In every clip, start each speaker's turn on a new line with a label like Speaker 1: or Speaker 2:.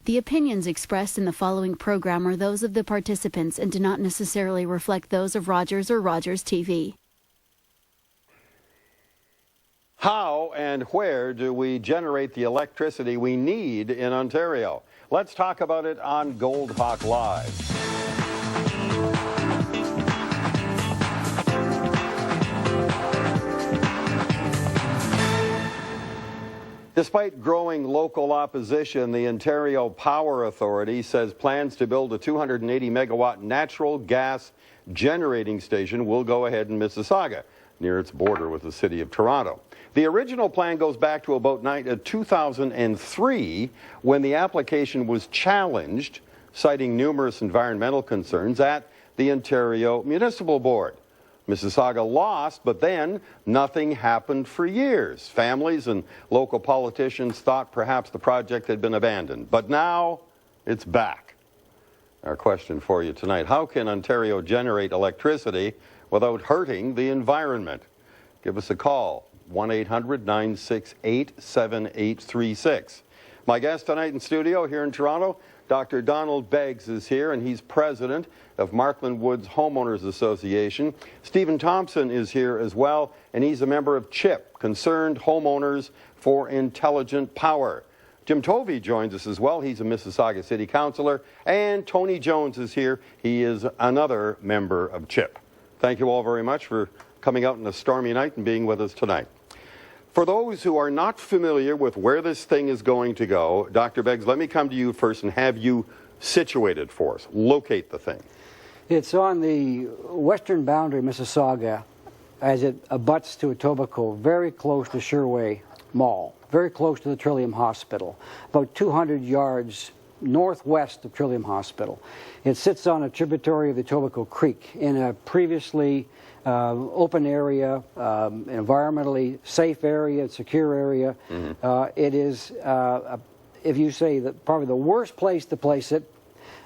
Speaker 1: The opinions expressed in the following program are those of the participants and do not necessarily reflect those of Rogers or Rogers TV.
Speaker 2: How and where do we generate the electricity we need in Ontario? Let's talk about it on Goldhawk Live. Despite growing local opposition, the Ontario Power Authority says plans to build a 280-megawatt natural gas generating station will go ahead in Mississauga, near its border with the city of Toronto. The original plan goes back to about 2003, when the application was challenged, citing numerous environmental concerns at the Ontario Municipal Board. Mississauga lost, but then nothing happened for years. Families and local politicians thought perhaps the project had been abandoned, but now it's back. Our question for you tonight: how can Ontario generate electricity without hurting the environment? Give us a call, 1-800-968-7836. My guest tonight in studio here in Toronto, Dr. Donald Beggs is here, and he's president of Markland Woods Homeowners Association. Stephen Thompson is here as well, and he's a member of CHIP, Concerned Homeowners for Intelligent Power. Jim Tovey joins us as well. He's a Mississauga City Councillor. And Tony Jones is here. He is another member of CHIP. Thank you all very much for coming out on a stormy night and being with us tonight. For those who are not familiar with where this thing is going to go, Dr. Beggs, let me come to you first and have you situated for us. Locate the thing.
Speaker 3: It's on the western boundary of Mississauga as it abuts to Etobicoke, very close to Sherway Mall, very close to the Trillium Hospital, about 200 yards northwest of Trillium Hospital. It sits on a tributary of the Etobicoke Creek in a previously open area, environmentally safe area, secure area. It is, if you say that probably the worst place to place it,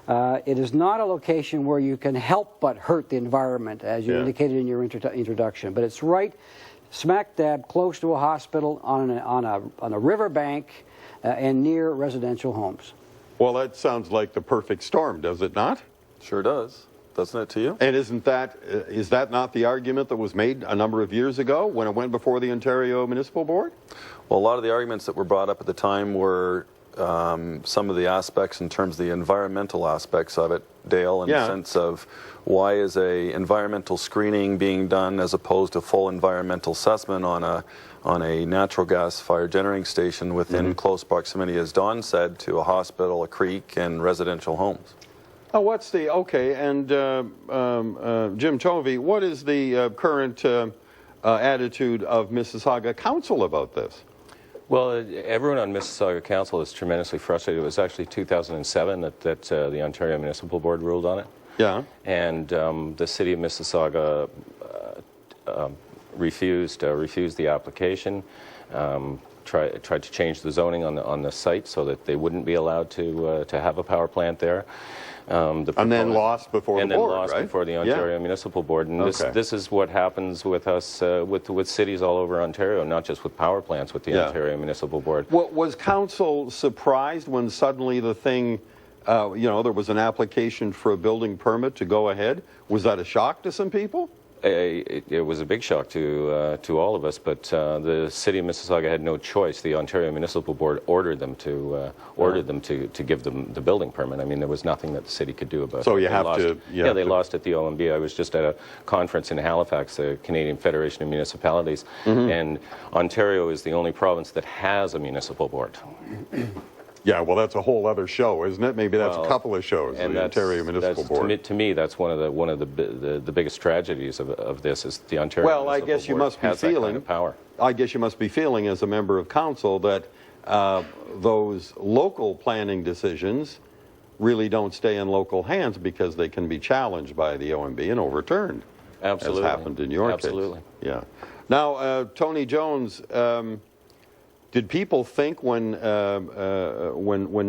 Speaker 3: it is not a location where you can help but hurt the environment, as you indicated in your introduction. But it's right smack dab close to a hospital on a riverbank and near residential homes.
Speaker 2: Well, that sounds like the perfect storm, does it not?
Speaker 4: Sure does. Doesn't it to you?
Speaker 2: And is that not the argument that was made a number of years ago when it went before the Ontario Municipal Board?
Speaker 4: Well, a lot of the arguments that were brought up at the time were some of the aspects in terms of the environmental aspects of it, Dale, in the sense of why is a environmental screening being done as opposed to full environmental assessment on a natural gas fire generating station within close proximity, as Don said, to a hospital, a creek, and residential homes.
Speaker 2: Oh, what's the, okay, and Jim Tovey, what is the current attitude of Mississauga Council about this?
Speaker 5: Well, everyone on Mississauga Council is tremendously frustrated. It was actually 2007 that the Ontario Municipal Board ruled on it. Yeah. And the City of Mississauga refused the application, tried to change the zoning on the site so that they wouldn't be allowed to have a power plant there.
Speaker 2: And then lost before the board, right? And then
Speaker 5: lost before the Ontario Municipal Board. And this is what happens with us, with cities all over Ontario, not just with power plants, with the Ontario Municipal Board.
Speaker 2: Well, was Council surprised when suddenly the thing, there was an application for a building permit to go ahead? Was that a shock to some people?
Speaker 5: It was a big shock to all of us, but the City of Mississauga had no choice. The Ontario Municipal Board ordered them to give them the building permit. I mean, there was nothing that the city could do about it.
Speaker 2: So
Speaker 5: they lost at the OMB. I was just at a conference in Halifax, the Canadian Federation of Municipalities, and Ontario is the only province that has a municipal board.
Speaker 2: Yeah, well, that's a whole other show, isn't it? Maybe that's a couple of shows. And the Ontario Municipal Board.
Speaker 5: To me, that's one of the biggest tragedies of this is the Ontario.
Speaker 2: Well, I guess you must be feeling power. I guess you must be feeling as a member of council that those local planning decisions really don't stay in local hands because they can be challenged by the OMB and overturned.
Speaker 5: Absolutely,
Speaker 2: as happened in your case.
Speaker 5: Absolutely.
Speaker 2: Yeah. Now, Tony Jones. Did people think when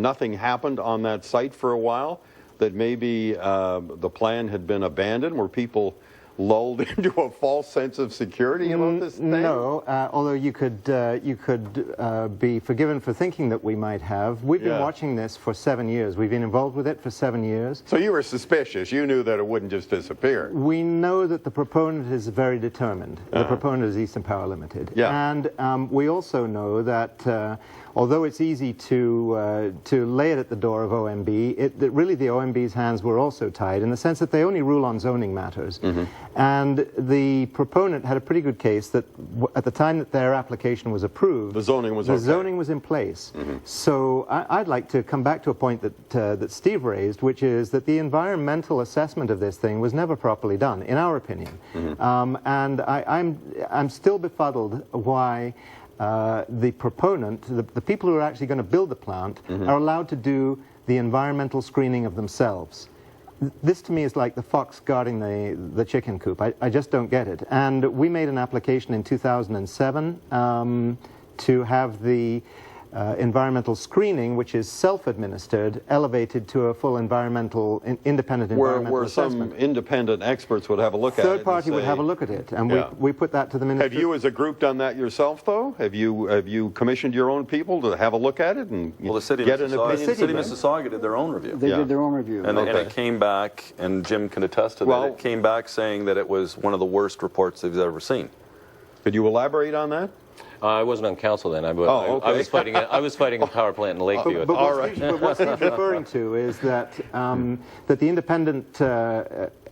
Speaker 2: nothing happened on that site for a while that maybe the plan had been abandoned? Were people lulled into a false sense of security about this thing?
Speaker 6: No, although you could be forgiven for thinking that we might have. We've been watching this for 7 years. We've been involved with it for 7 years.
Speaker 2: So you were suspicious. You knew that it wouldn't just disappear.
Speaker 6: We know that the proponent is very determined. The proponent is Eastern Power Limited.
Speaker 2: Yeah.
Speaker 6: And we also know that although it's easy to lay it at the door of OMB, really the OMB's hands were also tied in the sense that they only rule on zoning matters. And the proponent had a pretty good case that at the time that their application was approved,
Speaker 2: the zoning was
Speaker 6: zoning was in place. So I'd like to come back to a point that Steve raised, which is that the environmental assessment of this thing was never properly done, in our opinion. And I'm still befuddled why the proponent, the people who are actually going to build the plant, are allowed to do the environmental screening of themselves. This to me is like the fox guarding the chicken coop. I just don't get it. And we made an application in 2007 to have the environmental screening, which is self-administered, elevated to a full independent environmental assessment.
Speaker 2: Where some independent experts would have a look at it.
Speaker 6: Third party would have a look at it, and we put that to the minister.
Speaker 2: Have you as a group done that yourself, though? Have you commissioned your own people to have a look at it and
Speaker 4: Well, the city
Speaker 2: get
Speaker 4: of
Speaker 2: an opinion?
Speaker 4: Mississauga, city of Mississauga did their own review.
Speaker 3: They did their own review.
Speaker 4: And it came back, and Jim can attest to that, it came back saying that it was one of the worst reports they've ever seen.
Speaker 2: Could you elaborate on that?
Speaker 5: I wasn't on council then. I was fighting. I was fighting a power plant in Lakeview.
Speaker 6: But what Steve's referring to is that that the independent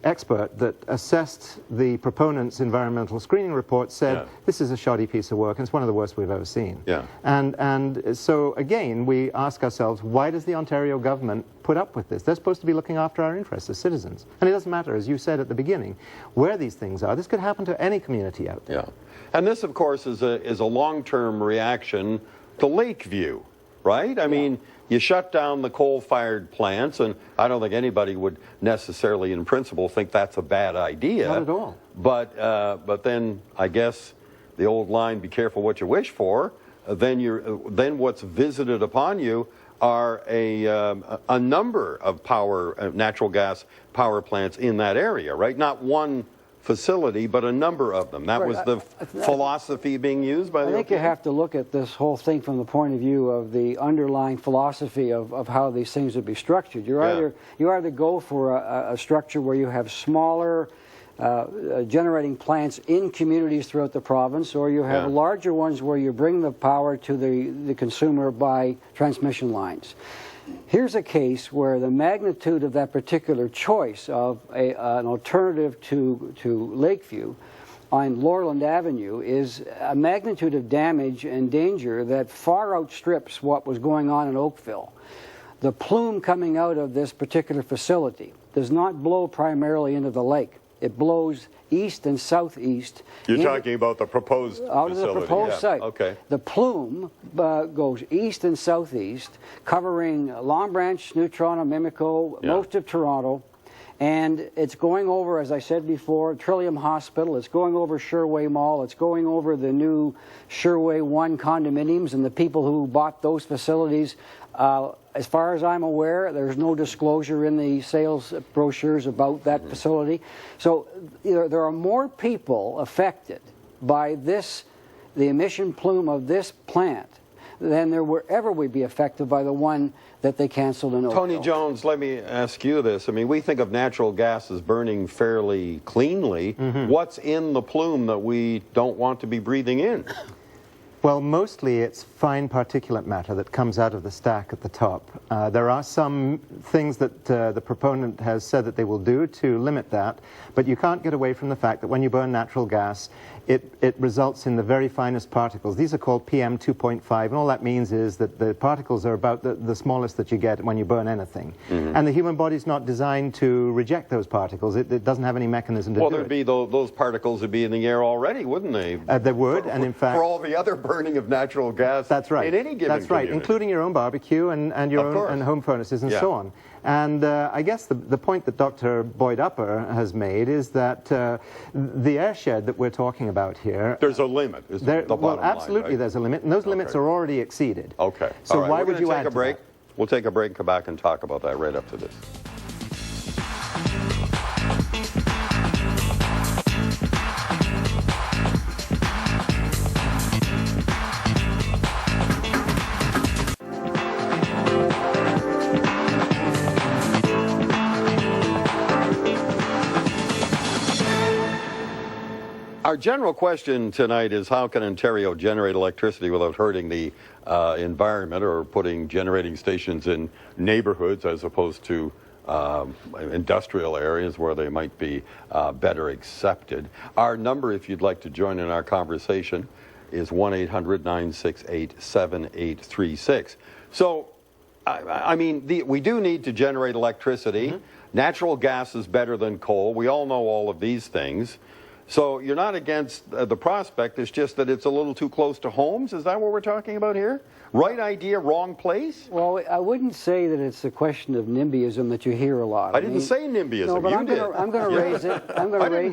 Speaker 6: expert that assessed the proponent's environmental screening report said this is a shoddy piece of work and it's one of the worst we've ever seen. And so again we ask ourselves, why does the Ontario government put up with this? They're supposed to be looking after our interests as citizens, and it doesn't matter, as you said at the beginning, where these things are. This could happen to any community out there.
Speaker 2: And this, of course, is a long-term reaction to Lakeview, right? I mean, you shut down the coal-fired plants, and I don't think anybody would necessarily, in principle, think that's a bad idea.
Speaker 6: Not at all.
Speaker 2: But then, I guess, the old line, be careful what you wish for, then what's visited upon you are a number of natural gas power plants in that area, right? Not one facility, but a number of them. That was the philosophy being used by the
Speaker 3: I think you have to look at this whole thing from the point of view of the underlying philosophy of how these things would be structured. You either go for a structure where you have smaller generating plants in communities throughout the province, or you have larger ones where you bring the power to the consumer by transmission lines. Here's a case where the magnitude of that particular choice of an alternative to Lakeview on Laureland Avenue is a magnitude of damage and danger that far outstrips what was going on in Oakville. The plume coming out of this particular facility does not blow primarily into the lake. It blows east and southeast.
Speaker 2: You're talking about the proposed
Speaker 3: out
Speaker 2: facility.
Speaker 3: of the proposed site.
Speaker 2: Okay.
Speaker 3: The plume goes east and southeast, covering Long Branch, New Toronto, Mimico, most of Toronto, and it's going over, as I said before, Trillium Hospital. It's going over Sherway Mall. It's going over the new Sherway 1 condominiums and the people who bought those facilities. As far as I'm aware, there's no disclosure in the sales brochures about that facility. So there are more people affected by the emission plume of this plant than there ever would be affected by the one that they canceled in Oakville.
Speaker 2: Tony Jones, let me ask you this. I mean, we think of natural gas as burning fairly cleanly. What's in the plume that we don't want to be breathing in?
Speaker 6: Well, mostly it's fine particulate matter that comes out of the stack at the top. There are some things that the proponent has said that they will do to limit that, but you can't get away from the fact that when you burn natural gas, it results in the very finest particles. These are called PM 2.5, and all that means is that the particles are about the smallest that you get when you burn anything. And the human body's not designed to reject those particles. It doesn't have any mechanism to do it.
Speaker 2: Well, there'd be those particles would be in the air already, wouldn't they?
Speaker 6: They would, and in fact...
Speaker 2: For all the other burning of natural gas in any given community.
Speaker 6: Including your own barbecue and your own and home furnaces and so on. And I guess the point that Dr. Boyd Upper has made is that the airshed that we're talking about here...
Speaker 2: There's a limit, is the bottom
Speaker 6: well,
Speaker 2: line,
Speaker 6: absolutely,
Speaker 2: right?
Speaker 6: there's a limit, and those limits are already exceeded.
Speaker 2: Okay.
Speaker 6: So
Speaker 2: all right.
Speaker 6: why would you add to that?
Speaker 2: We'll take a break and come back and talk about that right up to this. Our general question tonight is, how can Ontario generate electricity without hurting the environment or putting generating stations in neighborhoods as opposed to industrial areas where they might be better accepted? Our number, if you'd like to join in our conversation, is 1-800-968-7836. So, I mean, we do need to generate electricity. Mm-hmm. Natural gas is better than coal. We all know all of these things. So you're not against the prospect. It's just that it's a little too close to homes. Is that what we're talking about here? Right idea, wrong place?
Speaker 3: Well, I wouldn't say that it's a question of NIMBYism that that you hear a lot.
Speaker 2: I didn't say NIMBYism.
Speaker 3: No, but I'm going to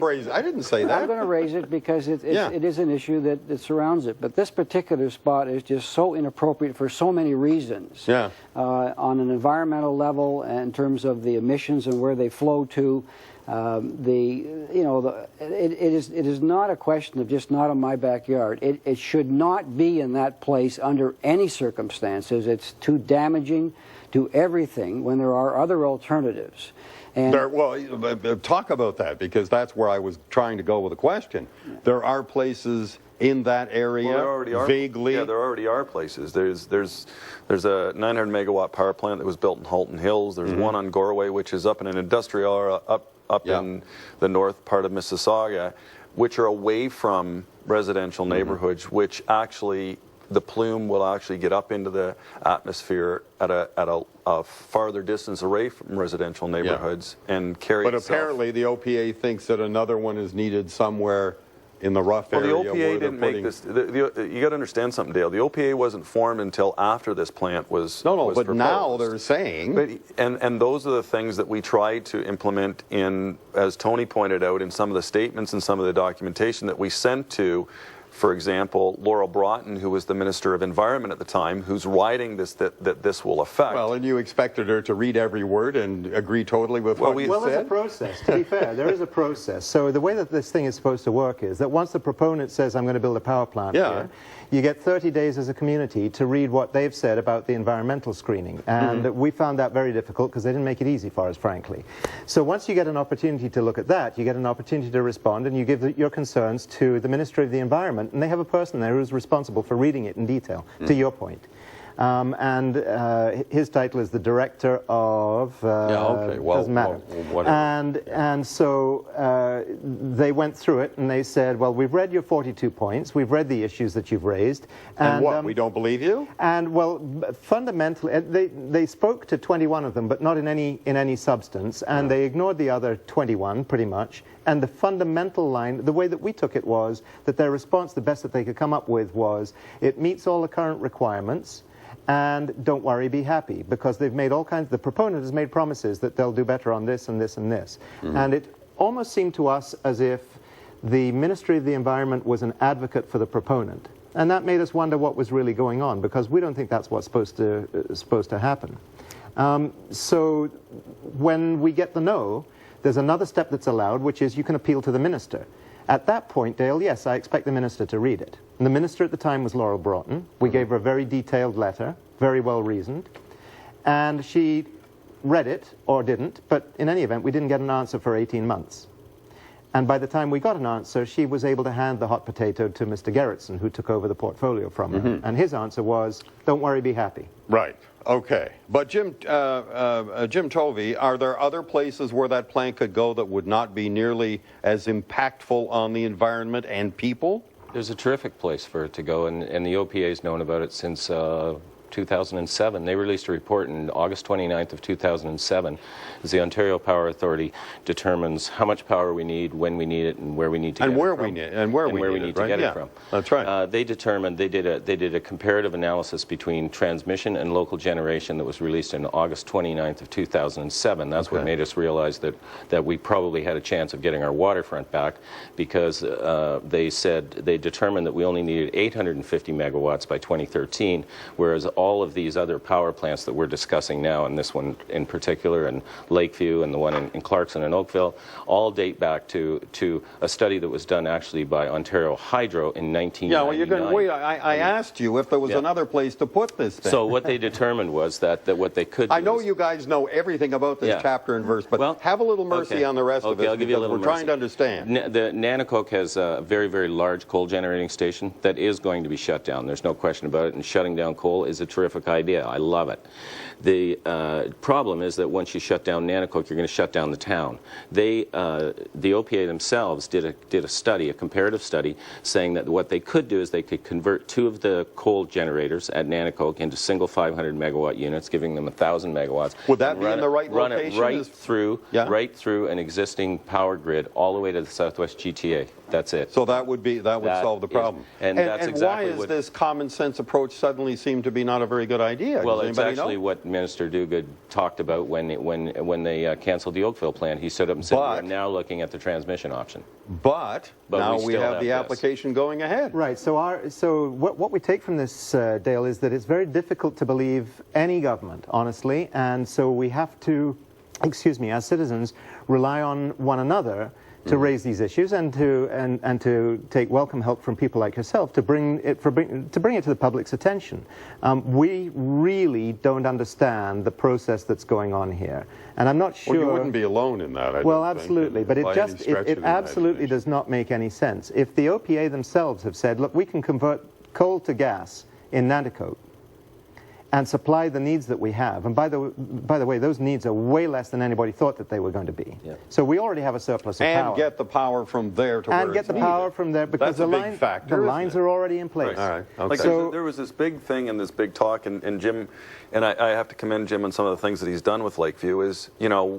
Speaker 3: raise it. I
Speaker 2: didn't say that.
Speaker 3: I'm going to raise it because it is an issue that surrounds it. But this particular spot is just so inappropriate for so many reasons.
Speaker 2: Yeah.
Speaker 3: On an environmental level, in terms of the emissions and where they flow to. It is not a question of just not in my backyard. It should not be in that place under any circumstances. It's too damaging to everything when there are other alternatives. And
Speaker 2: talk about that, because that's where I was trying to go with the question. There are places in that area, vaguely.
Speaker 4: Yeah, there already are places. There's a 900 megawatt power plant that was built in Halton Hills. There's one on Goreway, which is up in an industrial up in the north part of Mississauga, which are away from residential neighborhoods, which actually the plume will actually get up into the atmosphere at a farther distance away from residential neighborhoods and carry itself.
Speaker 2: But apparently the OPA thinks that another one is needed somewhere in the rough area.
Speaker 4: Well, the OPA didn't make this. You got to understand something, Dale. The OPA wasn't formed until after this plant was
Speaker 2: but
Speaker 4: proposed.
Speaker 2: Now they're saying.
Speaker 4: And those are the things that we tried to implement in, as Tony pointed out, in some of the statements and some of the documentation that we sent to, for example, Laurel Broughton, who was the Minister of Environment at the time, who's writing this that this will affect.
Speaker 2: Well, and you expected her to read every word and agree totally with what you said?
Speaker 6: Well, there's a process, to be fair. There is a process. So the way that this thing is supposed to work is that once the proponent says, I'm going to build a power plant here, you get 30 days as a community to read what they've said about the environmental screening. And we found that very difficult because they didn't make it easy for us, frankly. So once you get an opportunity to look at that, you get an opportunity to respond, and you give your concerns to the Ministry of the Environment, and they have a person there who's responsible for reading it in detail, to your point. His title is the Director of... doesn't matter. And so they went through it and they said, well, we've read your 42 points, we've read the issues that you've raised.
Speaker 2: And what, we don't believe you?
Speaker 6: And, well, fundamentally, they spoke to 21 of them, but not in any substance, and they ignored the other 21, pretty much. And the fundamental line, the way that we took it was that their response, the best that they could come up with was, it meets all the current requirements, and don't worry, be happy, because they've made all kinds, the proponent has made promises that they'll do better on this and this and this. And it almost seemed to us as if the Ministry of the Environment was an advocate for the proponent. And that made us wonder what was really going on, because we don't think that's what's supposed to happen. So when we get the no, there's another step that's allowed, which is you can appeal to the minister. At that point, Dale, yes, I expect the minister to read it. And the minister at the time was Laurel Broughton. We gave her a very detailed letter, very well reasoned. And she read it, or didn't, but in any event, we didn't get an answer for 18 months. And by the time we got an answer, she was able to hand the hot potato to Mr. Gerritsen, who took over the portfolio from her. And his answer was, don't worry, be happy.
Speaker 2: Right. Okay. But Jim Tovey, are there other places where that plant could go that would not be nearly as impactful on the environment and people?
Speaker 5: There's a terrific place for it to go, and the OPA has known about it since 2007. They released a report in August 29th of 2007 as the Ontario Power Authority determines how much power we need, when we need it, and where we need to get it from.
Speaker 2: Where we need to get it from. That's right.
Speaker 5: They determined, they did a comparative analysis between transmission and local generation that was released in August 29th of 2007. That's what made us realize that we probably had a chance of getting our waterfront back, because they determined that we only needed 850 megawatts by 2013, whereas all of these other power plants that we're discussing now, and this one in particular, and Lakeview and the one in Clarkson and Oakville, all date back to a study that was done actually by Ontario Hydro in 1999.
Speaker 2: Yeah, well, you're going to wait. I asked you if there was another place to put this thing.
Speaker 5: So what they determined was that what they could do
Speaker 2: I know you guys know everything about this chapter and verse, but have a little mercy on the rest of us,
Speaker 5: I'll give you a little
Speaker 2: we're trying to understand.
Speaker 5: The Nanticoke has a very, very large coal generating station that is going to be shut down. There's no question about it, and shutting down coal is a terrific idea. I love it. The problem is that once you shut down Nanticoke, you're going to shut down the town. The OPA themselves did a study, a comparative study, saying that what they could do is they could convert 2 of the coal generators at Nanticoke into single 500 megawatt units, giving them 1,000 megawatts.
Speaker 2: Would that be in the right
Speaker 5: run
Speaker 2: location?
Speaker 5: Right through an existing power grid all the way to the Southwest GTA. That's it.
Speaker 2: So that would solve the problem.
Speaker 5: And that's exactly
Speaker 2: why is this common sense approach suddenly seem to be not a very good idea?
Speaker 5: Well, it's actually what Minister Duguid talked about when they canceled the Oakville plant. He stood up and said, we're now looking at the transmission option.
Speaker 2: But now we have the application going ahead.
Speaker 6: Right. So what we take from this, Dale, is that it's very difficult to believe any government, honestly, and so we have to, as citizens, rely on one another to raise these issues and to take welcome help from people like yourself to bring it to the public's attention. We really don't understand the process that's going on here, and I'm not sure.
Speaker 2: Well, you wouldn't be alone in that.
Speaker 6: Absolutely, but it absolutely does not make any sense. If the OPA themselves have said, look, we can convert coal to gas in Nanticoke and supply the needs that we have. And by the way, those needs are way less than anybody thought that they were going to be. Yeah. So we already have a surplus of power.
Speaker 2: And get the power from there to where
Speaker 6: and get the power from there because
Speaker 2: that's a big factor,
Speaker 6: the lines are already in place.
Speaker 2: Right. All right. Okay.
Speaker 4: Like so, there was this big thing and this big talk, and Jim, and I have to commend Jim on some of the things that he's done with Lakeview. Is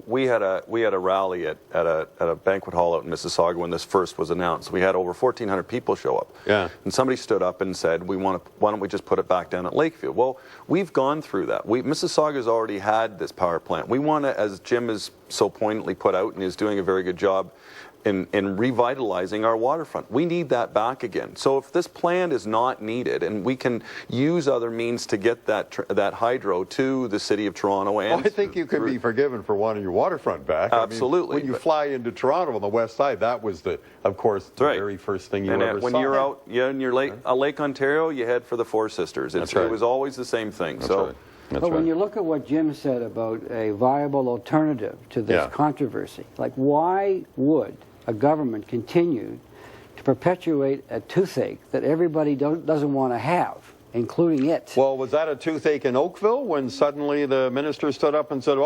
Speaker 4: we had a rally at a banquet hall out in Mississauga when this first was announced. We had over 1,400 people show up.
Speaker 2: Yeah.
Speaker 4: And somebody stood up and said, why don't we just put it back down at Lakeview? Well, we've gone through that. Mississauga's already had this power plant. We want to, as Jim has so poignantly put out and is doing a very good job in revitalizing our waterfront. We need that back again. So if this plant is not needed and we can use other means to get that hydro to the City of Toronto and...
Speaker 2: Well, I think you can be forgiven for wanting your waterfront back.
Speaker 4: Absolutely.
Speaker 2: I mean, when you fly into Toronto on the west side, that was, of course, the very first thing you ever saw.
Speaker 4: When you're out in your Lake Ontario, you head for the Four Sisters. It was always the same thing.
Speaker 3: But when you look at what Jim said about a viable alternative to this controversy, like why would a government continue to perpetuate a toothache that everybody doesn't want to have, including it?
Speaker 2: Well, was that a toothache in Oakville when suddenly the minister stood up and said,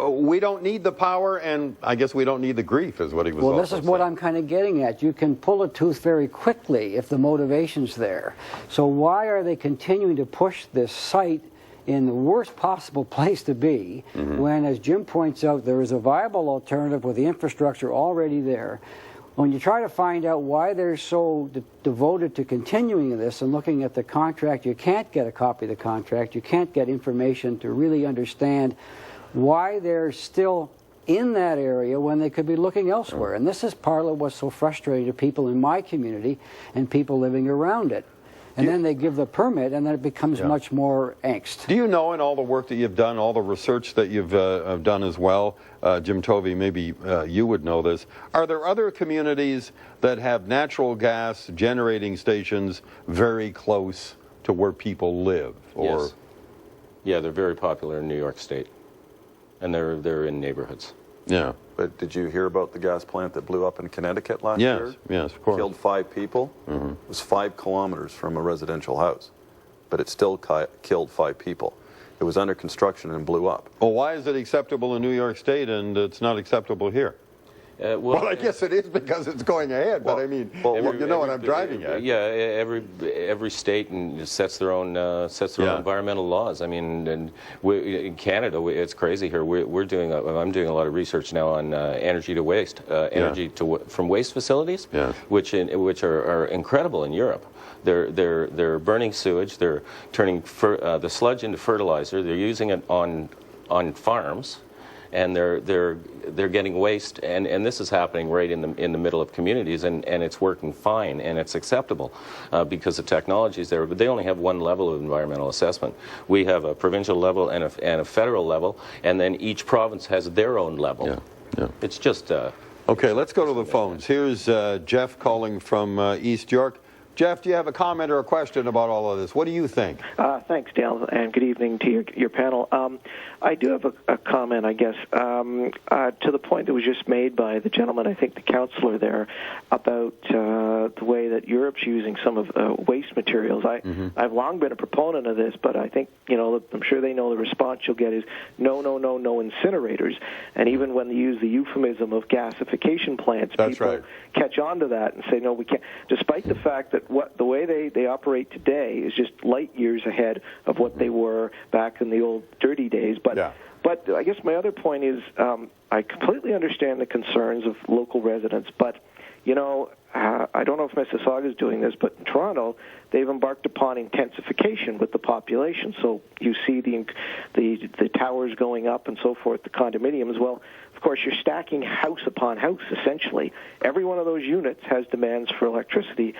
Speaker 2: we don't need the power and I guess we don't need the grief is what he was
Speaker 3: Well, this is what I'm kind of getting at. You can pull a tooth very quickly if the motivation's there. So why are they continuing to push this site in the worst possible place to be when, as Jim points out, there is a viable alternative with the infrastructure already there? When you try to find out why they're so devoted to continuing this and looking at the contract, you can't get a copy of the contract. You can't get information to really understand why they're still in that area when they could be looking elsewhere. And this is part of what's so frustrating to people in my community and people living around it. And then they give the permit, and then it becomes much more angst.
Speaker 2: Do you know, in all the work that you've done, all the research that you've done as well, Jim Tovey, maybe you would know this, are there other communities that have natural gas generating stations very close to where people live? Or?
Speaker 5: Yes. Yeah, they're very popular in New York State, and they're in neighborhoods.
Speaker 2: Yeah.
Speaker 4: But did you hear about the gas plant that blew up in Connecticut last year?
Speaker 2: Yes, of course.
Speaker 4: Killed 5 people. It was 5 kilometers from a residential house, but it still killed 5 people. It was under construction and blew up.
Speaker 2: Well, why is it acceptable in New York State and it's not acceptable here? Well, I guess it is because it's going ahead, but I mean, you know what I'm driving at.
Speaker 5: Yeah, every state sets their own environmental laws. I mean, and in Canada, it's crazy here. I'm doing a lot of research now on energy to waste, from waste facilities, which are incredible in Europe. They're burning sewage. They're turning the sludge into fertilizer. They're using it on farms. and they're getting waste, and this is happening right in the middle of communities, and it's working fine, and it's acceptable because the technology is there. But they only have one level of environmental assessment. We have a provincial level and a federal level, and then each province has their own level.
Speaker 2: Yeah. Yeah.
Speaker 5: It's just
Speaker 2: okay, let's go to the phones. Here's Jeff calling from East York. Jeff, do you have a comment or a question about all of this? What do you think?
Speaker 7: Thanks, Dale, and good evening to your panel. I do have a comment, I guess, to the point that was just made by the gentleman, I think the councillor there, about the way that Europe's using some of waste materials. I've long been a proponent of this, but I think, I'm sure they know the response you'll get is no incinerators. And even when they use the euphemism of gasification plants, people catch on to that and say, no, we can't, despite the fact that the way they operate today is just light years ahead of what they were back in the old dirty days. But I guess my other point is I completely understand the concerns of local residents, but I don't know if Mississauga is doing this, but in Toronto, they've embarked upon intensification with the population. So you see the towers going up and so forth, the condominiums. Well, of course, you're stacking house upon house, essentially. Every one of those units has demands for electricity.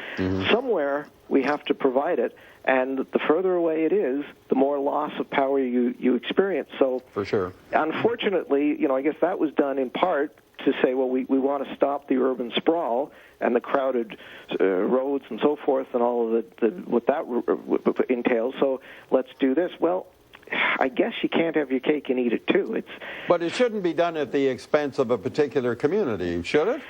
Speaker 7: Somewhere we have to provide it, and the further away it is, the more loss of power you experience. So,
Speaker 2: for sure,
Speaker 7: unfortunately, I guess that was done in part to say, well, we want to stop the urban sprawl and the crowded roads and so forth and all of what that entails. So let's do this. Well, I guess you can't have your cake and eat it too.
Speaker 2: But it shouldn't be done at the expense of a particular community, should it?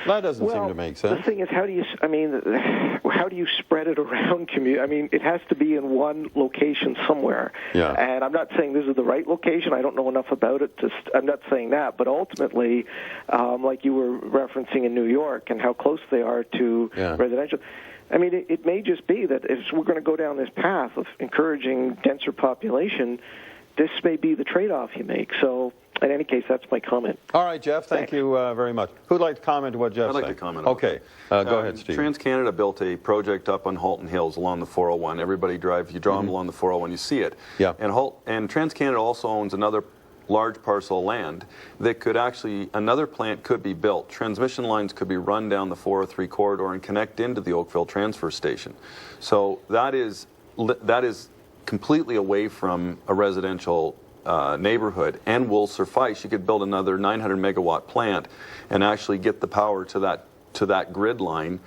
Speaker 2: That doesn't seem to make sense.
Speaker 7: The thing is, how do you spread it around community? I mean, it has to be in one location somewhere.
Speaker 2: Yeah.
Speaker 7: And I'm not saying this is the right location. I don't know enough about it. I'm not saying that. But ultimately, like you were referencing in New York and how close they are to residential, I mean, it may just be that if we're going to go down this path of encouraging denser population, this may be the trade-off you make. So, in any case, that's my comment.
Speaker 2: All right, Jeff, thank you very much. Who'd like to comment to what Jeff said?
Speaker 4: I'd like to comment.
Speaker 2: Okay, go ahead, Steve.
Speaker 4: TransCanada built a project up on Halton Hills along the 401. Everybody if you drive along the 401, you see it.
Speaker 2: Yeah.
Speaker 4: And TransCanada also owns another large parcel of land that could actually, another plant could be built. Transmission lines could be run down the 403 corridor and connect into the Oakville transfer station. So that is completely away from a residential neighborhood and will suffice. You could build another 900 megawatt plant and actually get the power to that grid line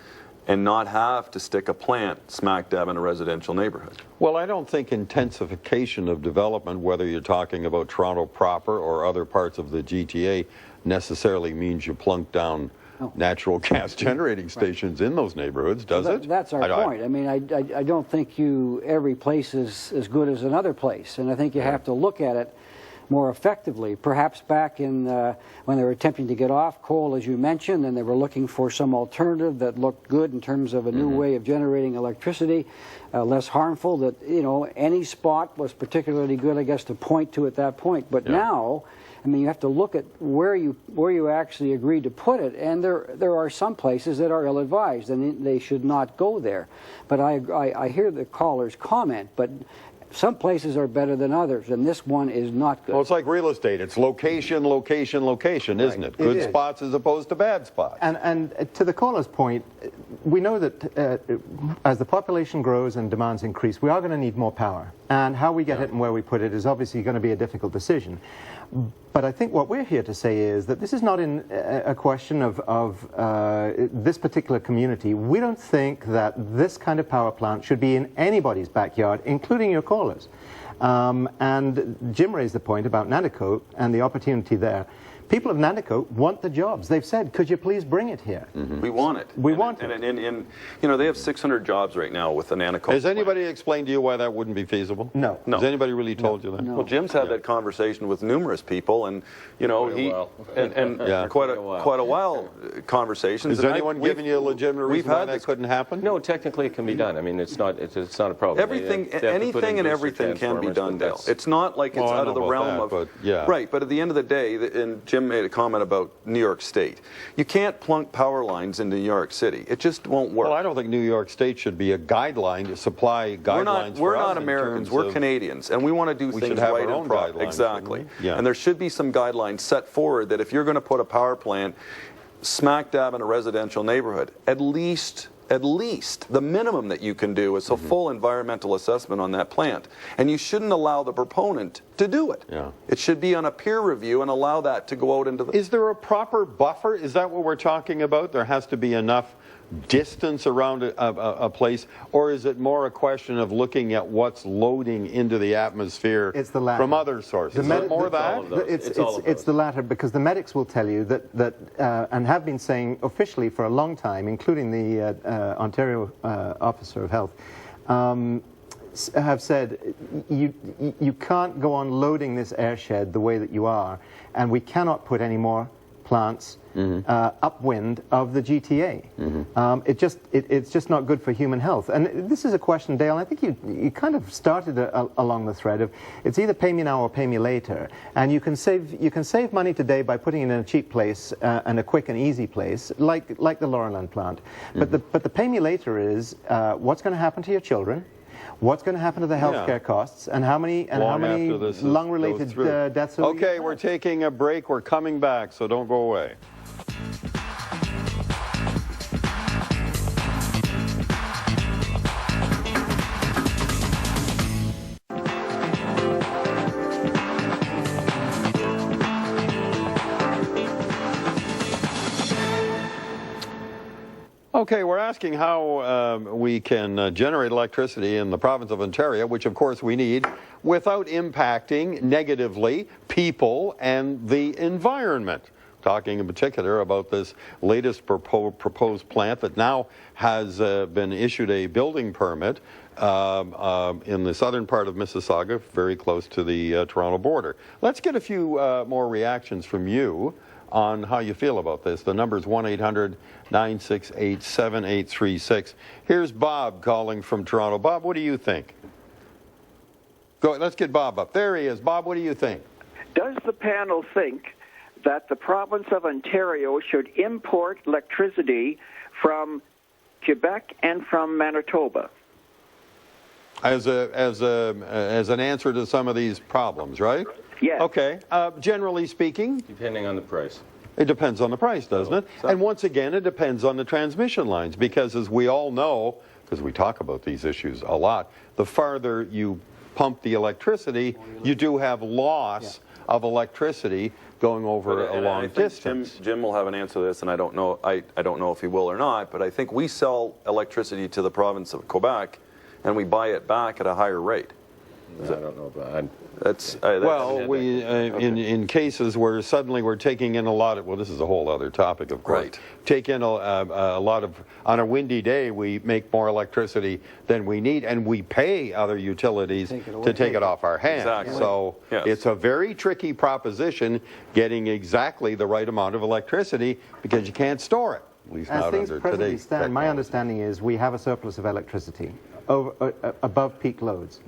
Speaker 4: and not have to stick a plant smack dab in a residential neighborhood.
Speaker 2: Well, I don't think intensification of development, whether you're talking about Toronto proper or other parts of the GTA, necessarily means you plunk down natural gas generating stations in those neighborhoods, does it?
Speaker 3: That's our point. I mean, I don't think every place is as good as another place, and I think you have to look at it more effectively. Perhaps back in when they were attempting to get off coal, as you mentioned, and they were looking for some alternative that looked good in terms of a new way of generating electricity, less harmful, that, any spot was particularly good, I guess, to point to at that point. But now, I mean, you have to look at where you actually agreed to put it, and there are some places that are ill-advised, and they should not go there. But I hear the caller's comment, but some places are better than others, and this one is not good.
Speaker 2: Well, it's like real estate. It's location, location, location, isn't it? Good spots as opposed to bad spots.
Speaker 6: And to the caller's point, we know that as the population grows and demands increase, we are going to need more power. And how we get it and where we put it is obviously going to be a difficult decision. But I think what we're here to say is that this is not a question of this particular community. We don't think that this kind of power plant should be in anybody's backyard, including your callers. And Jim raised the point about Nanticoke and the opportunity there. People of Nanticoke want the jobs. They've said, could you please bring it here?
Speaker 4: We want it.
Speaker 6: We want it.
Speaker 4: And they have 600 jobs right now with the Nanticoke.
Speaker 2: Has anybody explained to you why that wouldn't be feasible?
Speaker 6: No.
Speaker 2: Has anybody really told you that?
Speaker 6: No.
Speaker 4: Well, Jim's had that conversation with numerous people, and quite a while conversations.
Speaker 2: Has anyone given you a legitimate reason why that couldn't happen?
Speaker 5: No, technically it can be done. I mean, it's not a problem.
Speaker 4: Anything and everything can be done, Dale. It's not like it's out of the realm of
Speaker 2: right.
Speaker 4: But at the end of the day, and Jim Jim made a comment about New York State. You can't plunk power lines into New York City. It just won't work.
Speaker 2: Well, I don't think New York State should be a guideline to supply guidelines.
Speaker 4: We're not Americans. We're Canadians, and we want to do things right and proper. Exactly.
Speaker 2: Yeah.
Speaker 4: And there should be some guidelines set forward that if you're going to put a power plant smack dab in a residential neighborhood, at least the minimum that you can do is a full environmental assessment on that plant. And you shouldn't allow the proponent to do it.
Speaker 2: Yeah.
Speaker 4: It should be on a peer review and allow that to go out into the...
Speaker 2: Is there a proper buffer? Is that what we're talking about? There has to be enough distance around a place, or is it more a question of looking at what's loading into the atmosphere from other sources? Is it more that?
Speaker 6: It's the latter, because the medics will tell you that and have been saying officially for a long time, including the Ontario Officer of Health, have said you can't go on loading this airshed the way that you are, and we cannot put any more plants upwind of the GTA. It's just not good for human health. And this is a question, Dale, I think you kind of started along the thread of it's either pay me now or pay me later. And you can save money today by putting it in a cheap place and a quick and easy place, like the Laurelland plant. But the pay me later is what's going to happen to your children, what's going to happen to the healthcare costs, and how many lung-related deaths?
Speaker 2: Okay, we're taking a break. We're coming back, so don't go away. Okay, we're asking how we can generate electricity in the province of Ontario, which of course we need, without impacting negatively people and the environment. Talking in particular about this latest proposed plant that now has been issued a building permit in the southern part of Mississauga, very close to the Toronto border. Let's get a few more reactions from you on how you feel about this. The number's 1-800-968-7836. Here's Bob calling from Toronto. Bob, what do you think? Go. Let's get Bob up. There he is. Bob, what do you think?
Speaker 8: Does the panel think that the province of Ontario should import electricity from Quebec and from Manitoba?
Speaker 2: As an answer to some of these problems, right?
Speaker 8: Yes.
Speaker 2: Okay. Generally speaking?
Speaker 5: Depending on the price.
Speaker 2: It depends on the price, doesn't it? And once again, it depends on the transmission lines, because as we all know, because we talk about these issues a lot, the farther you pump the electricity, you do have loss of electricity going over a long distance.
Speaker 4: Jim will have an answer to this, and I don't know if he will or not, but I think we sell electricity to the province of Quebec, and we buy it back at a higher rate.
Speaker 5: I don't know about
Speaker 4: that.
Speaker 2: Well, we in cases where suddenly we're taking in a lot of, well, this is a whole other topic, of course.
Speaker 4: Right.
Speaker 2: Take in a lot of, on a windy day, we make more electricity than we need, and we pay other utilities to take it off our hands.
Speaker 4: Exactly.
Speaker 2: So it's a very tricky proposition getting exactly the right amount of electricity, because you can't store it. At least
Speaker 6: As
Speaker 2: not
Speaker 6: things
Speaker 2: under
Speaker 6: presently
Speaker 2: today's
Speaker 6: stand, my
Speaker 2: technology.
Speaker 6: understanding is we have a surplus of electricity above peak loads,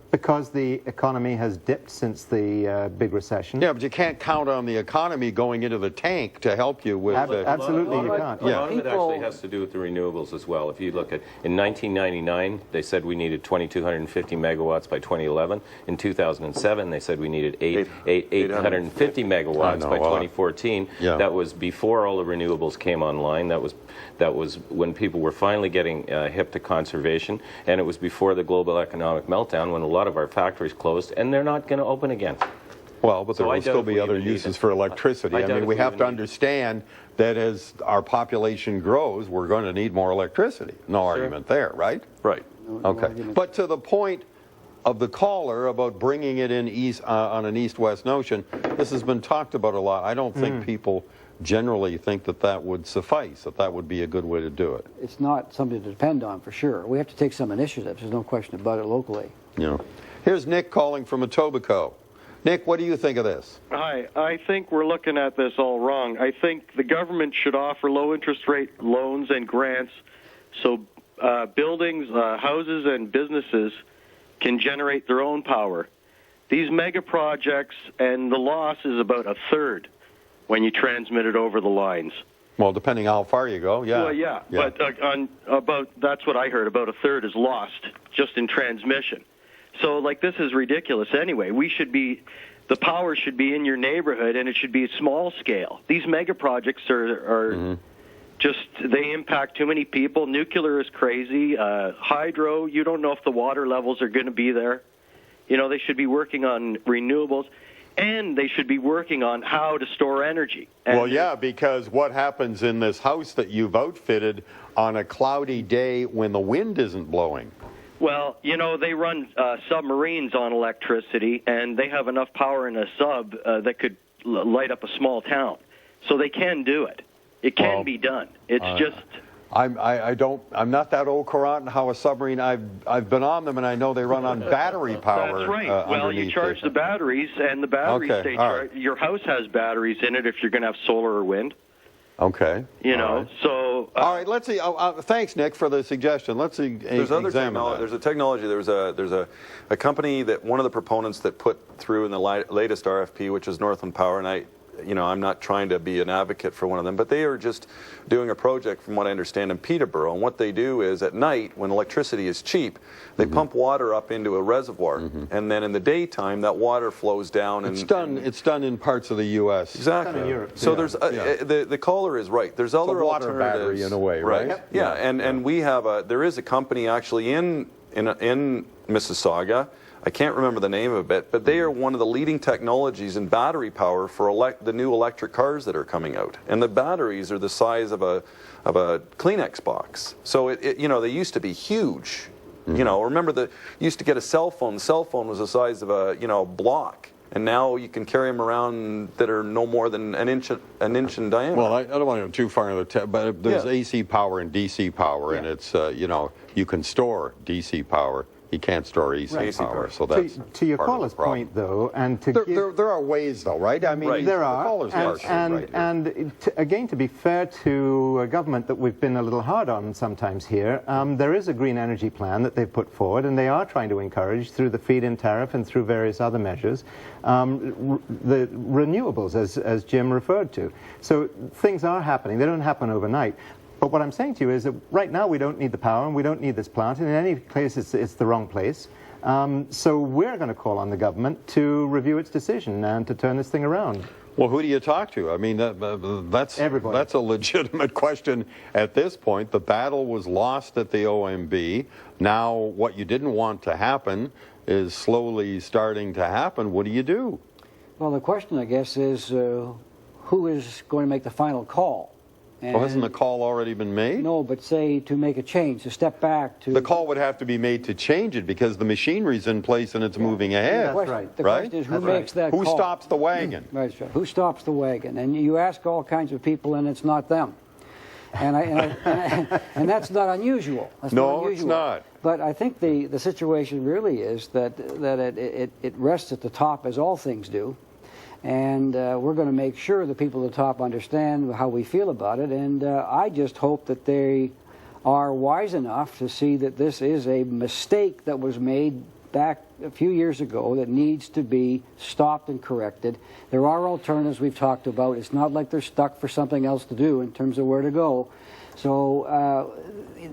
Speaker 6: because the economy has dipped since the big recession.
Speaker 2: Yeah, but you can't count on the economy going into the tank to help you with
Speaker 6: absolutely you can't.
Speaker 5: A lot of it actually has to do with the renewables as well. If you look at, in 1999, they said we needed 2,250 megawatts by 2011. In 2007, they said we needed 850 megawatts by 2014.
Speaker 2: Yeah.
Speaker 5: That was before all the renewables came online. That was when people were finally getting hip to conservation, and it was before the global economic meltdown, when a lot of our factories closed, and they're not going to open again.
Speaker 2: Well, but there will still be other uses for electricity. I mean, we have to understand that as our population grows, we're going to need more electricity. No argument there, right?
Speaker 4: Right.
Speaker 2: Okay. But to the point of the caller about bringing it in on an east-west notion, this has been talked about a lot. I don't think people generally think that would suffice, that would be a good way to do it.
Speaker 3: It's not something to depend on, for sure. We have to take some initiatives. There's no question about it locally.
Speaker 2: Yeah. Here's Nick calling from Etobicoke. Nick, what do you think of this?
Speaker 9: Hi. I think we're looking at this all wrong. I think the government should offer low-interest rate loans and grants so buildings, houses, and businesses can generate their own power. These mega projects, and the loss is about a third. when you transmit it over the lines.
Speaker 2: Well, depending how far you go, yeah.
Speaker 9: Well, yeah. But that's what I heard. About a third is lost just in transmission. So, like, this is ridiculous anyway. The power should be in your neighborhood, and it should be small scale. These mega projects are just, they impact too many people. Nuclear is crazy. Hydro, you don't know if the water levels are going to be there. You know, they should be working on renewables. And they should be working on how to store energy. And
Speaker 2: well, yeah, because what happens in this house that you've outfitted on a cloudy day when the wind isn't blowing?
Speaker 9: Well, you know, they run submarines on electricity, and they have enough power in a sub that could light up a small town. So they can do it. It can be done. It's just...
Speaker 2: I'm not that old current how a submarine. I've been on them, and I know they run on battery power.
Speaker 9: That's right. Well, you charge the batteries, and the batteries your house has batteries in it if you're going to have solar or wind.
Speaker 2: Okay.
Speaker 9: You know, so...
Speaker 2: all right, let's see. Thanks, Nick, for the suggestion. Let's see.
Speaker 4: There's other technology. There's a technology. There's a company that one of the proponents that put through in the latest RFP, which is Northland Power, and I'm not trying to be an advocate for one of them, but they are just doing a project, from what I understand, in Peterborough. And what they do is at night, when electricity is cheap, they pump water up into a reservoir, and then in the daytime, that water flows down.
Speaker 2: It's done in parts of the U.S.
Speaker 4: Exactly.
Speaker 6: In Europe,
Speaker 4: so there's the caller is right. There's other
Speaker 2: water
Speaker 4: alternatives,
Speaker 2: battery in a way, right?
Speaker 4: Yep. Yeah, and we have there is a company actually in Mississauga. I can't remember the name of it, but they are one of the leading technologies in battery power for the new electric cars that are coming out. And the batteries are the size of a Kleenex box. So they used to be huge. You know, remember you used to get a cell phone. The cell phone was the size of a block. And now you can carry them around that are no more than an inch in diameter.
Speaker 2: Well, I don't want to go too far into the but there's AC power and DC power, and it's you can store DC power. You can't store AC power, so that's
Speaker 6: to your caller's point, though, and to
Speaker 2: there are ways, though, right? I mean,
Speaker 6: there are, again, to be fair to a government that we've been a little hard on sometimes here, there is a green energy plan that they've put forward, and they are trying to encourage through the feed-in tariff and through various other measures the renewables, as Jim referred to. So things are happening. They don't happen overnight. But what I'm saying to you is that right now we don't need the power and we don't need this plant, and in any case it's the wrong place. So we're going to call on the government to review its decision and to turn this thing around.
Speaker 2: Well, who do you talk to? I mean, that's
Speaker 6: everybody.
Speaker 2: That's a legitimate question at this point. The battle was lost at the OMB. Now what you didn't want to happen is slowly starting to happen. What do you do?
Speaker 3: Well, the question, I guess, is who is going to make the final call?
Speaker 2: Well, hasn't the call already been made?
Speaker 3: No, but say to make a change, to step back.
Speaker 2: The call would have to be made to change it because the machinery's in place and it's moving ahead.
Speaker 6: That's right.
Speaker 3: The question is who makes that call?
Speaker 2: Who stops the wagon?
Speaker 3: Right. Who stops the wagon? And you ask all kinds of people, and it's not them. And that's not unusual. That's not unusual.
Speaker 2: It's not.
Speaker 3: But I think the situation really is that it rests at the top, as all things do. And we're going to make sure the people at the top understand how we feel about it. And I just hope that they are wise enough to see that this is a mistake that was made back a few years ago that needs to be stopped and corrected. There are alternatives we've talked about. It's not like they're stuck for something else to do in terms of where to go. So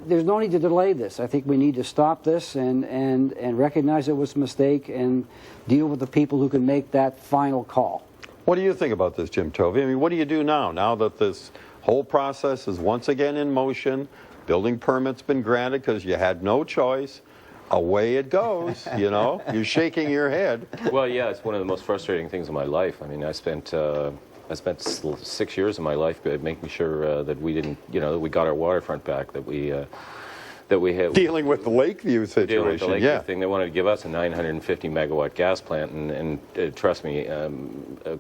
Speaker 3: there's no need to delay this. I think we need to stop this and recognize it was a mistake and deal with the people who can make that final call.
Speaker 2: What do you think about this, Jim Tovey? I mean, what do you do now that this whole process is once again in motion, building permit's been granted because you had no choice, away it goes, You're shaking your head.
Speaker 5: Well, yeah, it's one of the most frustrating things in my life. I mean, I spent 6 years of my life making sure that we didn't, that we got our waterfront back, that we had
Speaker 2: dealing with the Lakeview situation.
Speaker 5: Dealing with the Lakeview thing. They wanted to give us a 950 megawatt gas plant, and trust me,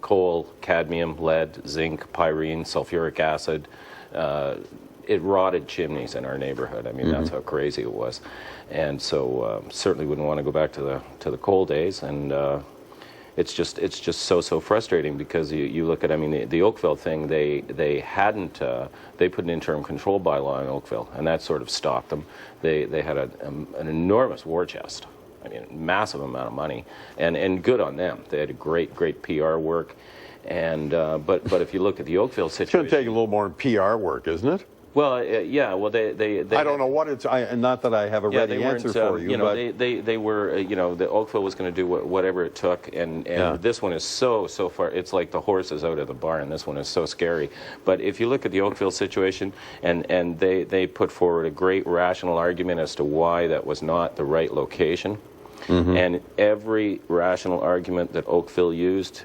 Speaker 5: coal, cadmium, lead, zinc, pyrene, sulfuric acid. It rotted chimneys in our neighborhood. I mean, that's how crazy it was, and so certainly wouldn't want to go back to the coal days. And it's just so frustrating because you look at, I mean, the Oakville thing, they put an interim control bylaw in Oakville, and that sort of stopped them. They had an enormous war chest, I mean, massive amount of money, and good on them. They had a great PR work, But if you look at the Oakville
Speaker 2: It's
Speaker 5: situation,
Speaker 2: going to take a little more PR work, isn't it?
Speaker 5: well, yeah, well, they
Speaker 2: I don't know what it's. Not that I have a ready answer for you.
Speaker 5: You know,
Speaker 2: but
Speaker 5: they were, you know, the Oakville was going to do whatever it took, and this one is so far. It's like the horse is out of the barn. This one is so scary. But if you look at the Oakville situation, and they put forward a great rational argument as to why that was not the right location, and every rational argument that Oakville used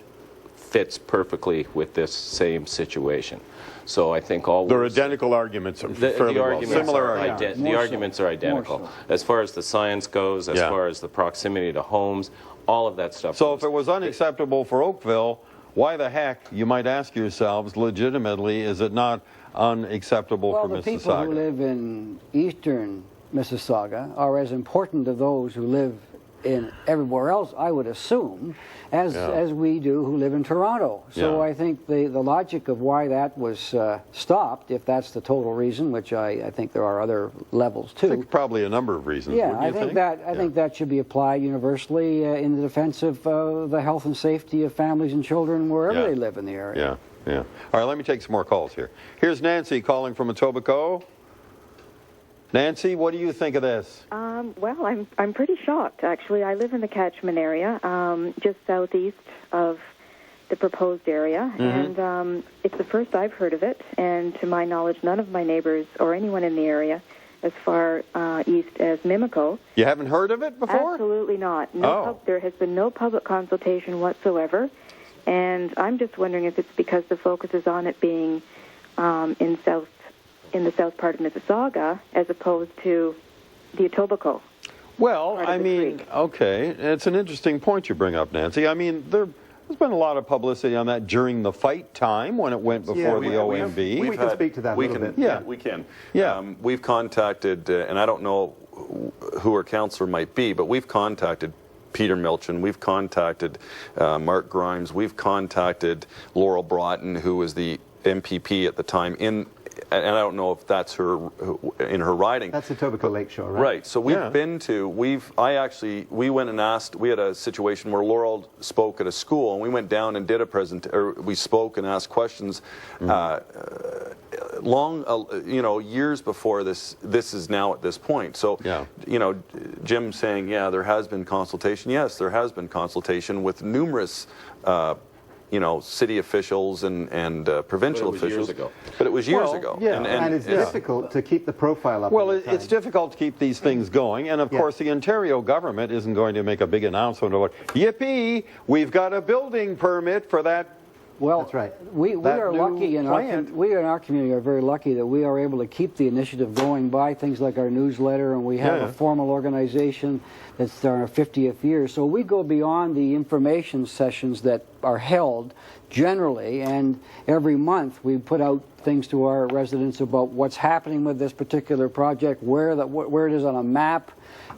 Speaker 5: fits perfectly with this same situation. So I think all
Speaker 2: they're identical arguments.
Speaker 5: the arguments are identical.
Speaker 3: So.
Speaker 5: As far as the science goes, as far as the proximity to homes, all of that stuff.
Speaker 2: So if it was unacceptable for Oakville, why the heck, you might ask yourselves legitimately, is it not unacceptable for Mississauga?
Speaker 3: Well, the people who live in eastern Mississauga are as important to those who live in everywhere else, I would assume, as we do who live in Toronto. So I think the logic of why that was stopped, if that's the total reason, which I think there are other levels too.
Speaker 2: I think probably a number of reasons.
Speaker 3: Yeah, I think that should be applied universally in the defense of the health and safety of families and children wherever they live in the area.
Speaker 2: Yeah. All right, let me take some more calls here. Here's Nancy calling from Etobicoke. Nancy, what do you think of this?
Speaker 10: Well, I'm pretty shocked, actually. I live in the catchment area, just southeast of the proposed area, and it's the first I've heard of it, and to my knowledge, none of my neighbors or anyone in the area as far east as Mimico.
Speaker 2: You haven't heard of it before?
Speaker 10: Absolutely not. There has been no public consultation whatsoever, and I'm just wondering if it's because the focus is on it being in the south part of Mississauga, as opposed to the Etobicoke.
Speaker 2: Well, I mean, okay, it's an interesting point you bring up, Nancy. I mean, there's been a lot of publicity on that during the fight time when it went before the OMB.
Speaker 6: We can speak to that a little bit.
Speaker 4: Yeah, we can. Yeah. We've contacted, and I don't know who our counselor might be, but we've contacted Peter Milchin, we've contacted Mark Grimes, we've contacted Laurel Broughton, who was the MPP at the time, and I don't know if that's her in her riding.
Speaker 6: That's Etobicoke Lakeshore, right?
Speaker 4: Right. So we've been to. We went and asked. We had a situation where Laurel spoke at a school, and we went down and did we spoke and asked questions. Years before this is now at this point. So, Jim saying, there has been consultation. Yes, there has been consultation with numerous. City officials and provincial officials.
Speaker 5: Years ago.
Speaker 4: But it was years ago.
Speaker 6: Yeah, and it's difficult to keep the profile up.
Speaker 2: Well, it's difficult to keep these things going, and of course the Ontario government isn't going to make a big announcement about, yippee, we've got a building permit for that.
Speaker 3: Well,
Speaker 6: that's right.
Speaker 3: We are lucky in our community are very lucky that we are able to keep the initiative going by things like our newsletter, and we have a formal organization that's our 50th year. So we go beyond the information sessions that are held generally, and every month we put out things to our residents about what's happening with this particular project, where it is on a map,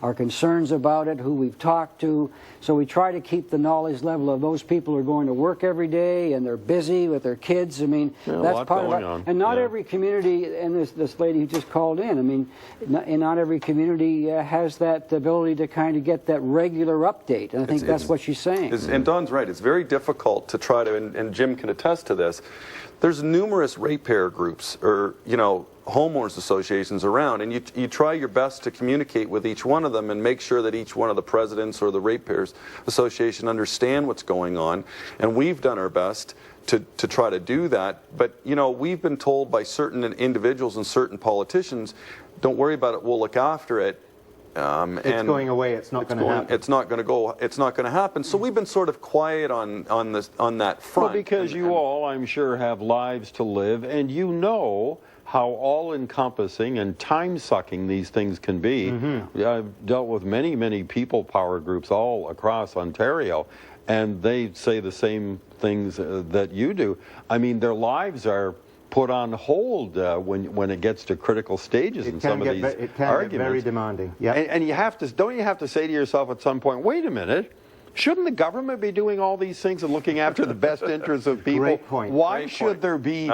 Speaker 3: our concerns about it, who we've talked to. So we try to keep the knowledge level of those people who are going to work every day and they're busy with their kids. I mean, that's part of it. And not every community, and this lady who just called in, I mean, not every community has that ability to kind of get that regular update. And I think that's what she's saying.
Speaker 4: And Don's right. It's very difficult to try to, and Jim can attest to this, there's numerous ratepayer groups or, homeowners associations around, and you try your best to communicate with each one of them and make sure that each one of the presidents or the ratepayers association understand what's going on, and we've done our best to try to do that. But we've been told by certain individuals and certain politicians, don't worry about it, we'll look after it.
Speaker 6: It's going away. It's not going to happen.
Speaker 4: It's not going to go. It's not going to happen. So we've been sort of quiet on that front.
Speaker 2: Well, because you all, I'm sure, have lives to live, and you know how all-encompassing and time-sucking these things can be. I've dealt with many, many people power groups all across Ontario, and they say the same things that you do. I mean, their lives are put on hold when it gets to critical stages in some of these arguments.
Speaker 6: It can get very demanding. Yeah.
Speaker 2: And don't you have to say to yourself at some point, wait a minute, shouldn't the government be doing all these things and looking after the best interests of people?
Speaker 6: Great point.
Speaker 2: Why should there be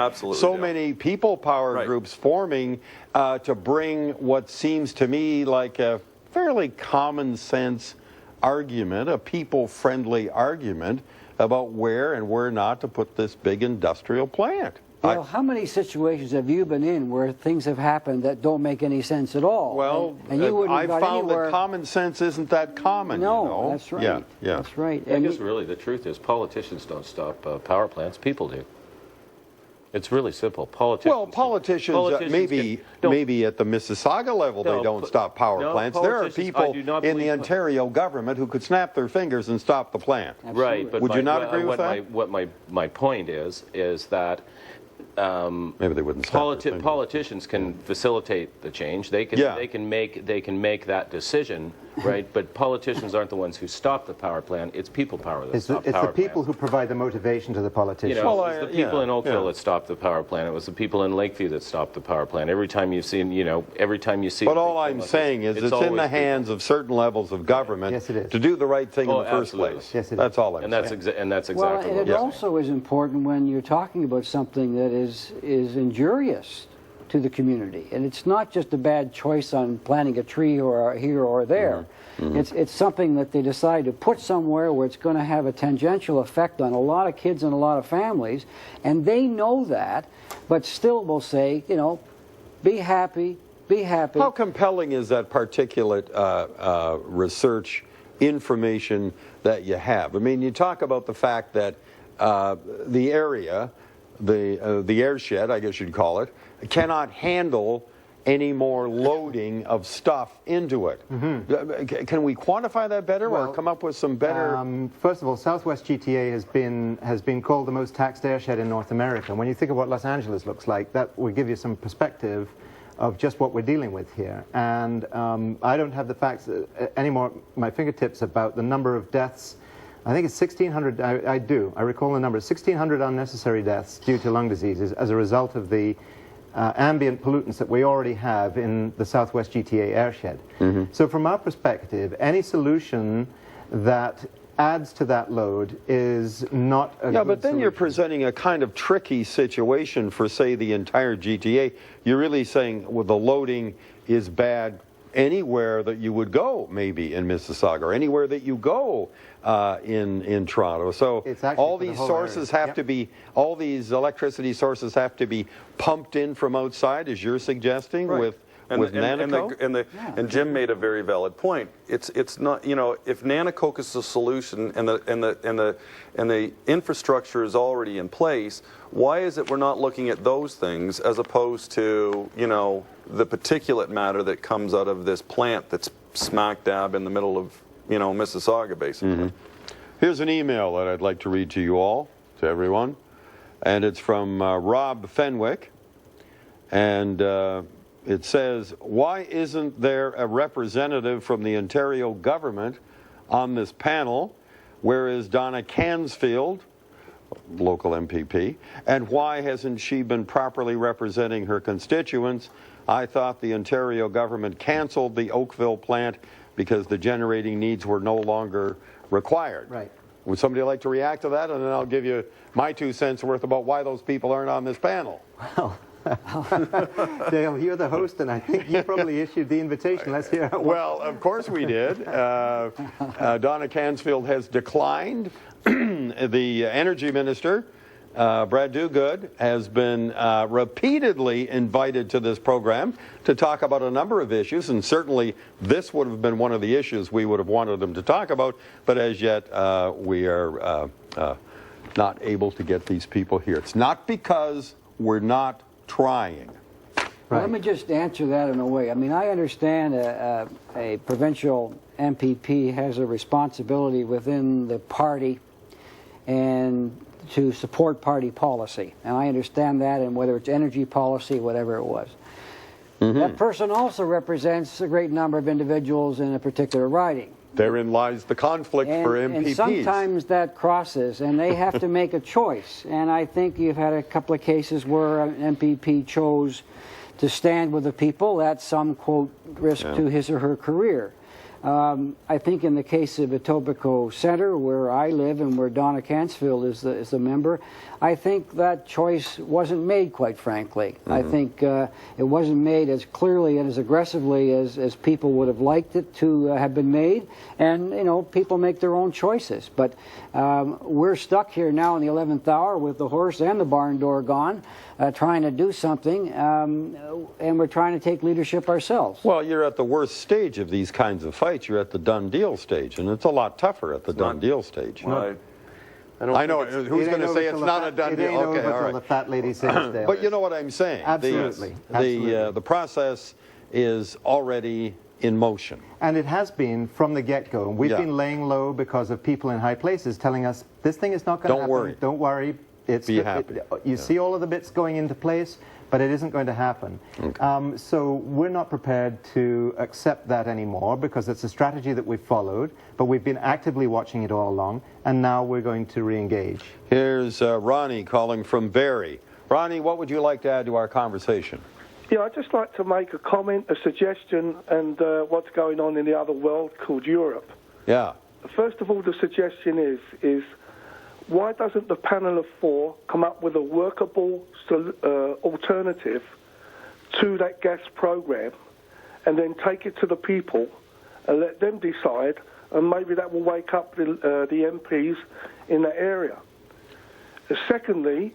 Speaker 2: many people power groups forming to bring what seems to me like a fairly common sense argument, a people-friendly argument, about where and where not to put this big industrial plant.
Speaker 3: Well, how many situations have you been in where things have happened that don't make any sense at all?
Speaker 2: Well,
Speaker 3: and you wouldn't
Speaker 2: I
Speaker 3: have got
Speaker 2: found
Speaker 3: anywhere.
Speaker 2: that common sense isn't that common.
Speaker 3: No,
Speaker 2: you know?
Speaker 3: that's right.
Speaker 2: Yeah, yeah.
Speaker 3: That's right.
Speaker 5: I guess really the truth is politicians don't stop power plants. People do. It's really simple. Politicians
Speaker 2: maybe at the Mississauga level they don't stop power plants. There are people in the Ontario government who could snap their fingers and stop the plant.
Speaker 3: Absolutely.
Speaker 5: Right, but
Speaker 2: would you not agree with that?
Speaker 5: What my point is that
Speaker 2: maybe they wouldn't stop
Speaker 5: politicians can facilitate the change. They can make that decision, right? But politicians aren't the ones who stop the power plant. It's people power that stop the power plant.
Speaker 6: It's the people who provide the motivation to the politicians.
Speaker 5: You know, it was the people in Oakville that stopped the power plant. It was the people in Lakeview that stopped the power plant. Every time you see.
Speaker 2: But all I'm saying is it's in the hands of certain levels of government to do the right thing in the first place.
Speaker 6: Yes, it is.
Speaker 2: That's all I'm saying.
Speaker 5: That's exactly
Speaker 3: well,
Speaker 5: what
Speaker 3: and it also is important when you're talking about something that is injurious to the community, and it's not just a bad choice on planting a tree or here or there. It's something that they decide to put somewhere where it's going to have a tangential effect on a lot of kids and a lot of families, and they know that, but still will say, be happy, be happy.
Speaker 2: How compelling is that particulate research information that you have? I mean, you talk about the fact that the area, the airshed, I guess you'd call it, cannot handle any more loading of stuff into it. Can we quantify that better, or come up with some better?
Speaker 6: First of all, Southwest GTA has been called the most taxed airshed in North America. When you think of what Los Angeles looks like, that will give you some perspective of just what we're dealing with here. And I don't have the facts anymore at my fingertips about the number of deaths. I think it's 1,600, I recall the number, 1,600 unnecessary deaths due to lung diseases as a result of the ambient pollutants that we already have in the Southwest GTA airshed. So from our perspective, any solution that adds to that load is not a good
Speaker 2: but then
Speaker 6: solution.
Speaker 2: you're presenting a kind of tricky situation for, say, the entire GTA. You're really saying, well, the loading is bad anywhere that you would go, maybe in Mississauga, or anywhere that you go in Toronto. So all these sources have to be, all these electricity sources have to be pumped in from outside, as you're suggesting, with Nanoco?
Speaker 4: And Jim made a very valid point. It's not, if Nanoco is the solution and the infrastructure is already in place, why is it we're not looking at those things as opposed to the particulate matter that comes out of this plant that's smack dab in the middle of Mississauga, basically?
Speaker 2: Here's an email that I'd like to read to you all, to everyone, and it's from Rob Fenwick, and it says, why isn't there a representative from the Ontario government on this panel? Where is Donna Cansfield, local MPP, and why hasn't she been properly representing her constituents? I thought the Ontario government canceled the Oakville plant because the generating needs were no longer required.
Speaker 6: Right.
Speaker 2: Would somebody like to react to that? And then I'll give you my 2 cents worth about why those people aren't on this panel.
Speaker 6: Well, Dale, you're the host, and I think you probably issued the invitation. Let's hear it.
Speaker 2: Well, of course we did. Donna Cansfield has declined. The energy minister, Brad Dogood, has been repeatedly invited to this program to talk about a number of issues, and certainly this would have been one of the issues we would have wanted them to talk about, but as yet we are not able to get these people here. It's not because we're not trying.
Speaker 3: Right. Let me just answer that in a way. I mean, I understand a provincial MPP has a responsibility within the party and to support party policy. And I understand that, and whether it's energy policy, whatever it was. That person also represents a great number of individuals in a particular riding.
Speaker 2: Therein lies the conflict for MPPs.
Speaker 3: And sometimes that crosses, and they have to make a choice. And I think you've had a couple of cases where an MPP chose to stand with the people at some, quote, risk to his or her career. I think in the case of Etobicoke Centre, where I live and where Donna Cansfield is the member, I think that choice wasn't made, quite frankly. I think it wasn't made as clearly and as aggressively as people would have liked it to have been made. And, you know, people make their own choices. But we're stuck here now in the 11th hour with the horse and the barn door gone, trying to do something, and we're trying to take leadership ourselves.
Speaker 2: Well, you're at the worst stage of these kinds of fights. You're at the done deal stage, and it's a lot tougher at the done deal stage.
Speaker 4: Well,
Speaker 2: I know. Who's going to say it's not a done deal? Okay, all right.
Speaker 6: The fat lady says Dale.
Speaker 2: But you know what I'm saying.
Speaker 6: Absolutely.
Speaker 2: The process is already in motion.
Speaker 6: And it has been from the get-go. We've been laying low because of people in high places telling us, this thing is not going to happen.
Speaker 2: Don't worry.
Speaker 6: Don't worry.
Speaker 2: Be happy.
Speaker 6: You see all of the bits going into place, but it isn't going to happen. Okay. So we're not prepared to accept that anymore because it's a strategy that we've followed, but we've been actively watching it all along, and now we're going to re-engage.
Speaker 2: Here's Ronnie calling from Barrie. Ronnie, what would you like to add to our conversation?
Speaker 11: Yeah, I'd just like to make a comment, a suggestion, and what's going on in the other world called Europe.
Speaker 2: Yeah.
Speaker 11: First of all, the suggestion is why doesn't the panel of four come up with a workable alternative to that gas program and then take it to the people and let them decide, and maybe that will wake up the MPs in that area. Secondly,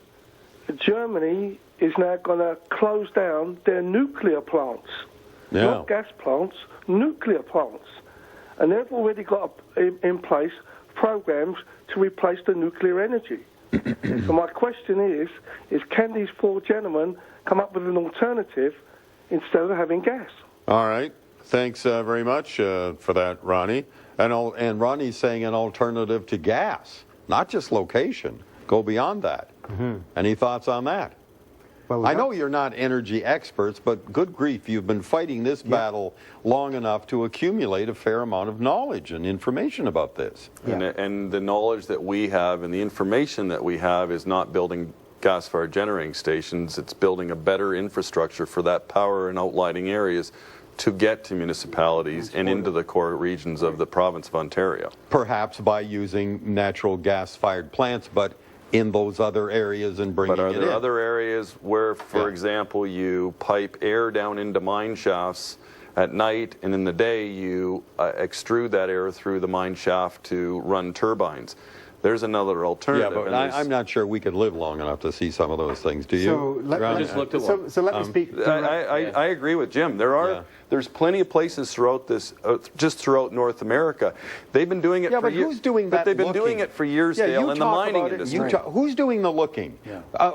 Speaker 11: Germany is now going to close down their nuclear plants, not gas plants, nuclear plants. And they've already got in place programs to replace the nuclear energy. So my question is can these four gentlemen come up with an alternative instead of having gas?
Speaker 2: All right. Thanks very much for that, Ronnie. And Ronnie's saying an alternative to gas, not just location. Go beyond that. Any thoughts on that? Well, I know you're not energy experts, but good grief, you've been fighting this battle long enough to accumulate a fair amount of knowledge and information about this.
Speaker 4: And the knowledge that we have and the information that we have is not building gas-fired generating stations, it's building a better infrastructure for that power in outlying areas to get to municipalities and into the core regions of the province of Ontario.
Speaker 2: Perhaps by using natural gas-fired plants, but in those other areas and bringing it in.
Speaker 4: But are there other areas where, for example, you pipe air down into mine shafts at night, and in the day you extrude that air through the mine shaft to run turbines? There's another alternative.
Speaker 2: Yeah, but I'm not sure we could live long enough to see some of those things. Do you?
Speaker 6: So let me speak.
Speaker 4: I agree with Jim. There's plenty of places throughout this, just throughout North America. They've been doing it for years.
Speaker 2: Yeah, but who's doing that?
Speaker 4: But they've been doing it for years, Dale, in the mining industry.
Speaker 2: Who's doing the looking?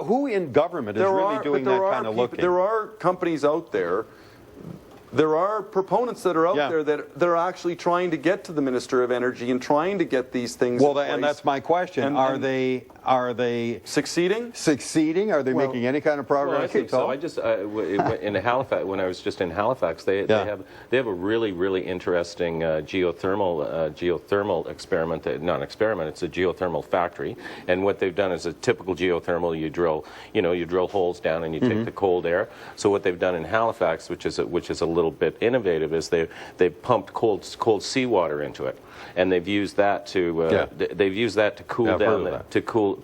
Speaker 2: Who in government is really doing that kind of looking?
Speaker 4: There are companies out there. There are proponents that are out there that they're actually trying to get to the Minister of Energy and trying to get these things.
Speaker 2: Well, and that's my question. Are they succeeding? Succeeding? Are they making any kind of progress?
Speaker 5: Well, I think so. I just in Halifax, when I was just in Halifax, they have a really interesting geothermal experiment. Not an experiment. It's a geothermal factory. And what they've done is a typical geothermal. You drill holes down and you take the cold air. So what they've done in Halifax, which is a little bit innovative, is they've pumped cold seawater into it, and they've used that to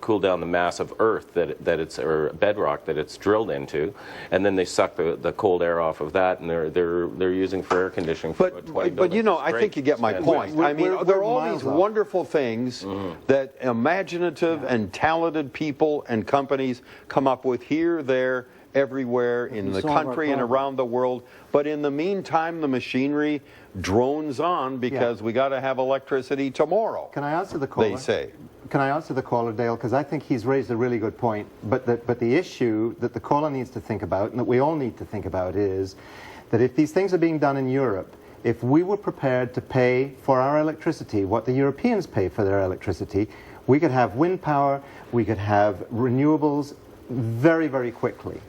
Speaker 5: cool down the mass of earth that it's, or bedrock that it's drilled into, and then they suck the cold air off of that, and they're using for air conditioning.
Speaker 2: But you know, I think you get my point. I mean, there are all these wonderful things that imaginative and talented people and companies come up with here, there, everywhere in the country and around the world. But in the meantime, the machinery drones on because we got to have electricity tomorrow.
Speaker 6: Can I answer the caller?
Speaker 2: They say.
Speaker 6: Can I answer the caller, Dale? Because I think he's raised a really good point. But the issue that the caller needs to think about, and that we all need to think about, is that if these things are being done in Europe, if we were prepared to pay for our electricity what the Europeans pay for their electricity, we could have wind power, we could have renewables very, very quickly.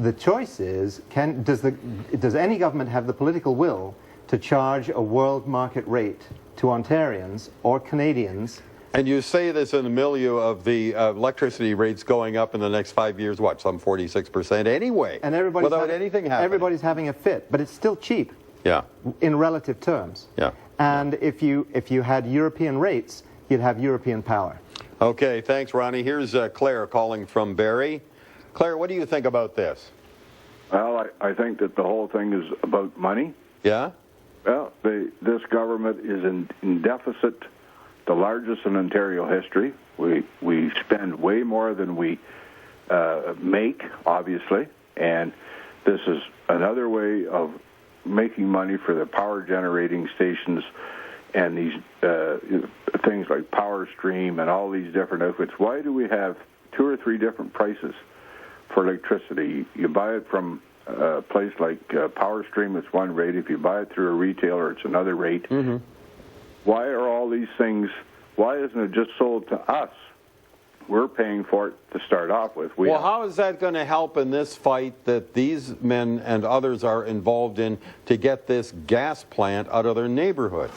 Speaker 6: The choice is, does any government have the political will to charge a world market rate to Ontarians or Canadians?
Speaker 2: And you say this in the milieu of the electricity rates going up in the next 5 years, what, some 46% anyway,
Speaker 6: and
Speaker 2: without anything happening.
Speaker 6: Everybody's having a fit, but it's still cheap.
Speaker 2: Yeah.
Speaker 6: In relative terms.
Speaker 2: Yeah.
Speaker 6: And if you had European rates, you'd have European power.
Speaker 2: Okay, thanks, Ronnie. Here's Claire calling from Barrie. Claire, what do you think about this?
Speaker 12: Well, I think that the whole thing is about money.
Speaker 2: Yeah?
Speaker 12: Well, this government is in deficit, the largest in Ontario history. We spend way more than we make, obviously, and this is another way of making money for the power generating stations and these things like Power Stream and all these different outfits. Why do we have 2 or 3 different prices for electricity? You buy it from a place like Power Stream, it's one rate. If you buy it through a retailer, it's another rate. Mm-hmm. Why are all these things, why isn't it just sold to us? We're paying for it to start off with.
Speaker 2: Well, how is that going to help in this fight that these men and others are involved in to get this gas plant out of their neighborhood?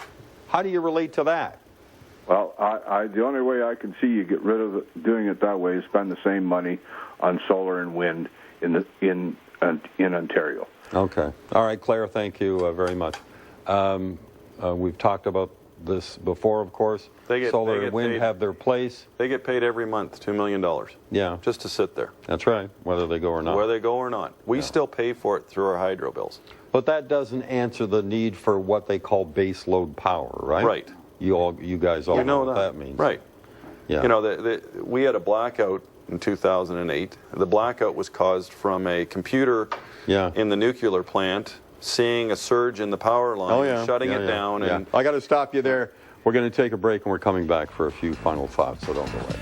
Speaker 2: How do you relate to that?
Speaker 12: Well, the only way I can see you get rid of doing it that way is spend the same money on solar and wind in Ontario.
Speaker 2: Okay. All right, Claire, thank you very much. We've talked about this before, of course. Solar and wind have their place.
Speaker 4: They get paid every month $2 million.
Speaker 2: Yeah.
Speaker 4: Just to sit there.
Speaker 2: That's right, whether they go or not.
Speaker 4: Whether they go or not. We still pay for it through our hydro bills.
Speaker 2: But that doesn't answer the need for what they call base load power, right?
Speaker 4: Right.
Speaker 2: You guys all know what that means.
Speaker 4: Right.
Speaker 2: Yeah.
Speaker 4: You know, we had a blackout in 2008. The blackout was caused from a computer in the nuclear plant seeing a surge in the power line, shutting it down. And
Speaker 2: I got to stop you there. We're going to take a break, and we're coming back for a few final thoughts, so don't go away.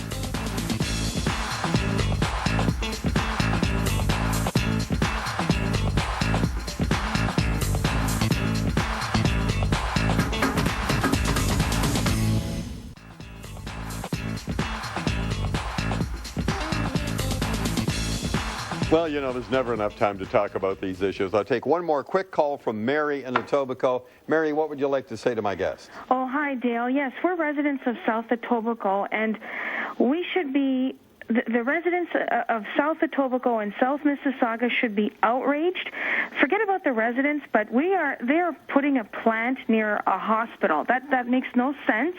Speaker 2: Well, you know, there's never enough time to talk about these issues. I'll take one more quick call from Mary in Etobicoke. Mary, what would you like to say to my guest?
Speaker 13: Oh, hi, Dale. Yes, we're residents of South Etobicoke, and we should be, the residents of South Etobicoke and South Mississauga should be outraged. Forget about the residents, but they're putting a plant near a hospital. That makes no sense.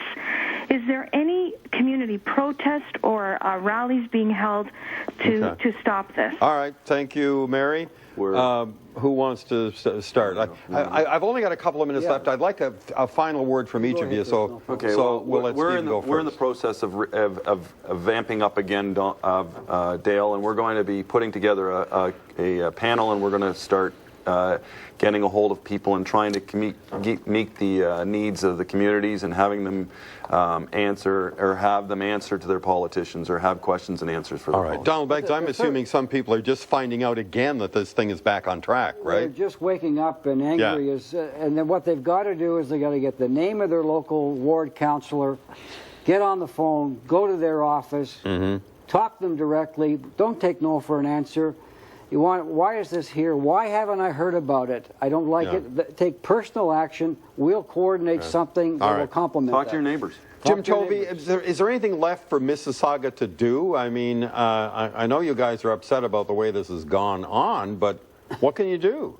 Speaker 13: Is there any community protest or rallies being held to stop this?
Speaker 2: All right. Thank you, Mary. Who wants to start? I've only got a couple of minutes left. I'd like a final word from each of you. So, we'll let Steve go first.
Speaker 4: We're in the process of vamping up again, Dale, and we're going to be putting together a panel, and we're going to start getting a hold of people and trying to meet the needs of the communities and having them answer to their politicians or have questions and answers for them.
Speaker 2: All right. Donald Beggs, I'm assuming some people are just finding out again that this thing is back on track, right?
Speaker 3: They're just waking up and angry. And then what they've got to do is they've got to get the name of their local ward councillor, get on the phone, go to their office, talk to them directly, don't take no for an answer. Why is this here? Why haven't I heard about it? I don't like it. Take personal action. We'll coordinate something that will complement
Speaker 4: Talk to your neighbors.
Speaker 2: Jim Tovey, is there anything left for Mississauga to do? I mean, I know you guys are upset about the way this has gone on, but what can you do?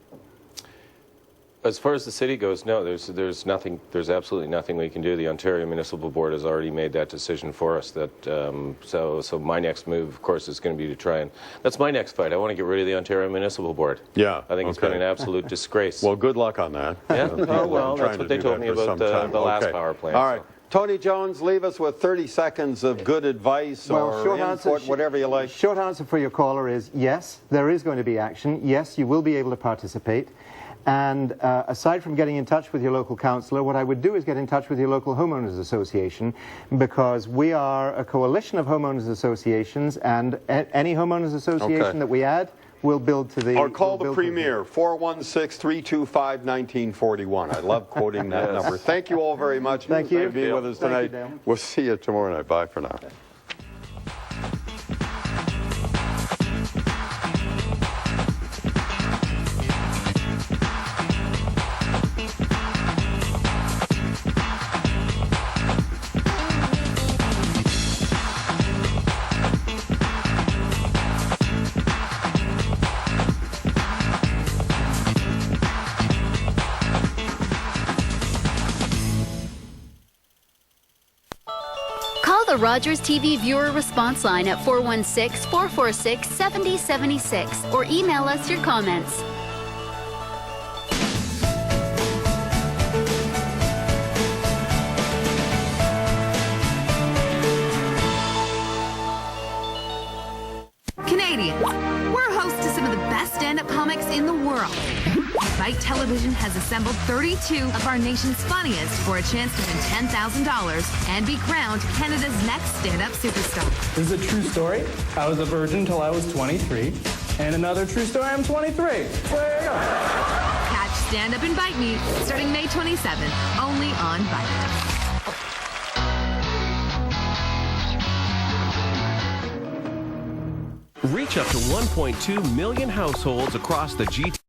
Speaker 5: As far as the city goes, no, there's nothing. There's absolutely nothing we can do. The Ontario Municipal Board has already made that decision for us. So my next move, of course, is going to be to try and. That's my next fight. I want to get rid of the Ontario Municipal Board.
Speaker 2: Yeah,
Speaker 5: I think it's been an absolute disgrace.
Speaker 2: Well, good luck on that.
Speaker 5: Yeah. Oh well, that's what they told me about the last power plant.
Speaker 2: All right. Tony Jones, leave us with 30 seconds of good advice or input, whatever you like.
Speaker 6: Short answer for your caller is yes, there is going to be action. Yes, you will be able to participate. And aside from getting in touch with your local councillor, what I would do is get in touch with your local homeowners association, because we are a coalition of homeowners associations, and any homeowners association that we add will build to the...
Speaker 2: Or call the Premier, 416-325-1941. I love quoting that number. Thank you all very much.
Speaker 6: Thank you
Speaker 2: for being with us tonight. We'll see you tomorrow night. Bye for now.
Speaker 1: the Rogers TV viewer response line at 416-446-7076 or email us your comments.
Speaker 14: Canadians, we're host to some of the best stand-up comics in the world. Fight Television has assembled 32 of our nation's funniest for a chance to win $10,000 and be crowned Canada's next stand-up superstar.
Speaker 15: This is a true story. I was a virgin until I was 23. And another true story, I'm 23. So there you go.
Speaker 14: Catch Stand Up and Bite Me starting May 27th, only on Bite.
Speaker 16: Reach up to 1.2 million households across the GTA.